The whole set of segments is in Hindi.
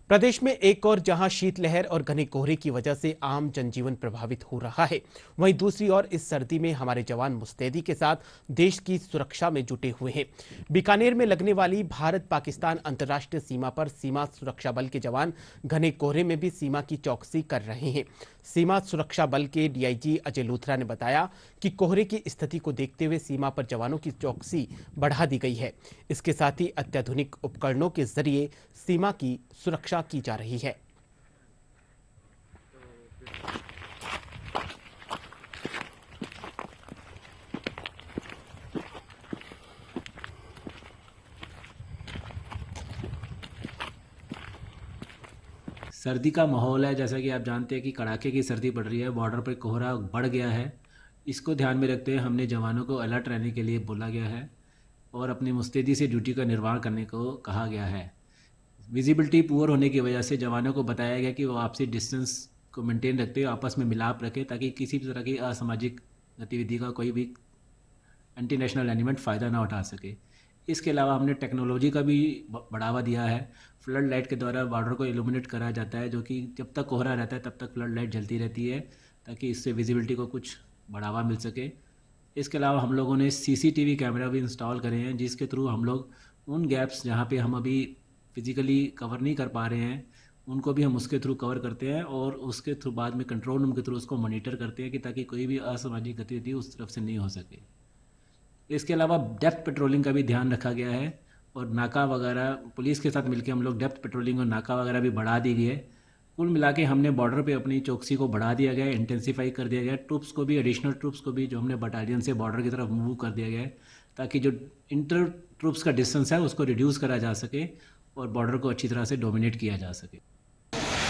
प्रदेश में एक और जहां शीतलहर और घने कोहरे की वजह से आम जनजीवन प्रभावित हो रहा है, वहीं दूसरी ओर इस सर्दी में हमारे जवान मुस्तैदी के साथ देश की सुरक्षा में जुटे हुए हैं। बीकानेर में लगने वाली भारत पाकिस्तान अंतर्राष्ट्रीय सीमा पर सीमा सुरक्षा बल के जवान घने कोहरे में भी सीमा की चौकसी कर रहे हैं। सीमा सुरक्षा बल के डीआईजी अजय लूथरा ने बताया कि कोहरे की स्थिति को देखते हुए सीमा पर जवानों की चौकसी बढ़ा दी गई है। इसके साथ ही अत्याधुनिक उपकरणों के जरिए सीमा की सुरक्षा की जा रही है। सर्दी का माहौल है। जैसा कि आप जानते हैं कि कड़ाके की सर्दी पड़ रही है, बॉर्डर पर कोहरा बढ़ गया है। इसको ध्यान में रखते हुए हमने जवानों को अलर्ट रहने के लिए बोला गया है और अपनी मुस्तैदी से ड्यूटी का निर्वहन करने को कहा गया है। विजिबिलिटी पुअर होने की वजह से जवानों को बताया गया कि वो आपसी डिस्टेंस को मेंटेन रखते हुए आपस में मिलाप रखें, ताकि किसी भी तरह की असामाजिक गतिविधि का कोई भी एंटी नेशनल एलिमेंट फ़ायदा ना उठा सके। इसके अलावा हमने टेक्नोलॉजी का भी बढ़ावा दिया है। फ्लड लाइट के द्वारा बॉर्डर को इल्यूमिनेट कराया जाता है, जो कि जब तक कोहरा रहता है तब तक फ्लड लाइट जलती रहती है, ताकि इससे विजिबिलिटी को कुछ बढ़ावा मिल सके। इसके अलावा हम लोगों ने सीसीटीवी कैमरा भी इंस्टॉल करे हैं, जिसके थ्रू हम लोग उन गैप्स जहाँ पे हम अभी फिजिकली कवर नहीं कर पा रहे हैं, उनको भी हम उसके थ्रू कवर करते हैं और उसके थ्रू बाद में कंट्रोल रूम के थ्रू उसको मॉनिटर करते हैं कि ताकि कोई भी असामाजिक गतिविधि उस तरफ से नहीं हो सके। इसके अलावा डेप्थ पेट्रोलिंग का भी ध्यान रखा गया है और नाका वगैरह पुलिस के साथ मिलकर हम लोग डेप्थ पेट्रोलिंग और नाका वगैरह भी बढ़ा दी गई है। कुल मिला के हमने बॉर्डर पे अपनी चौकसी को बढ़ा दिया गया है, इंटेंसीफाई कर दिया गया है। ट्रूप्स को भी, एडिशनल ट्रूप्स को भी जो हमने बटालियन से बॉर्डर की तरफ मूव कर दिया गया है, ताकि जो इंटर ट्रूप्स का डिस्टेंस है उसको रिड्यूस करा जा सके और बॉर्डर को अच्छी तरह से डोमिनेट किया जा सके।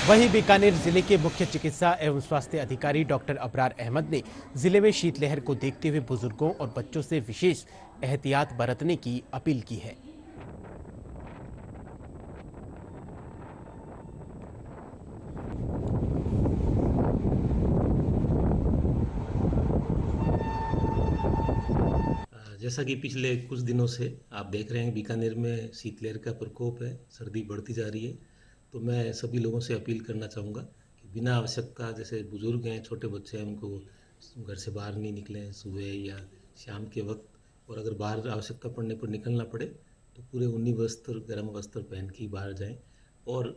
वहीं बीकानेर जिले के मुख्य चिकित्सा एवं स्वास्थ्य अधिकारी डॉक्टर अबरार अहमद ने जिले में शीतलहर को देखते हुए बुजुर्गों और बच्चों से विशेष एहतियात बरतने की अपील की है। जैसा कि पिछले कुछ दिनों से आप देख रहे हैं, बीकानेर में शीतलहर का प्रकोप है, सर्दी बढ़ती जा रही है। तो मैं सभी लोगों से अपील करना चाहूँगा कि बिना आवश्यकता, जैसे बुज़ुर्ग हैं, छोटे बच्चे हैं, उनको घर से बाहर नहीं निकलें सुबह या शाम के वक्त, और अगर बाहर आवश्यकता पड़ने पर निकलना पड़े तो पूरे ऊनी वस्त्र, गर्म वस्त्र पहन के ही बाहर जाएँ और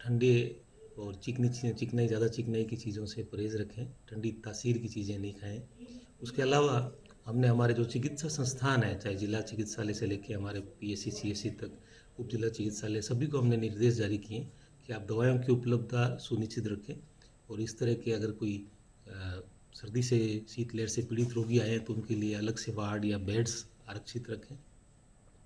ठंडे और चिकनाई, ज़्यादा चिकनाई की चीज़ों से परहेज़ रखें, ठंडी तासीर की चीज़ें नहीं खाएँ। उसके अलावा हमने हमारे जो चिकित्सा संस्थान है, चाहे जिला चिकित्सालय से लेकर हमारे पीएचसी सीएचसी तक, उप जिला चिकित्सालय, सभी को हमने निर्देश जारी किए कि आप दवाओं की उपलब्धता सुनिश्चित रखें और इस तरह के अगर कोई सर्दी से, शीतलहर से पीड़ित रोगी आए हैं तो उनके लिए अलग से वार्ड या बेड्स आरक्षित रखें।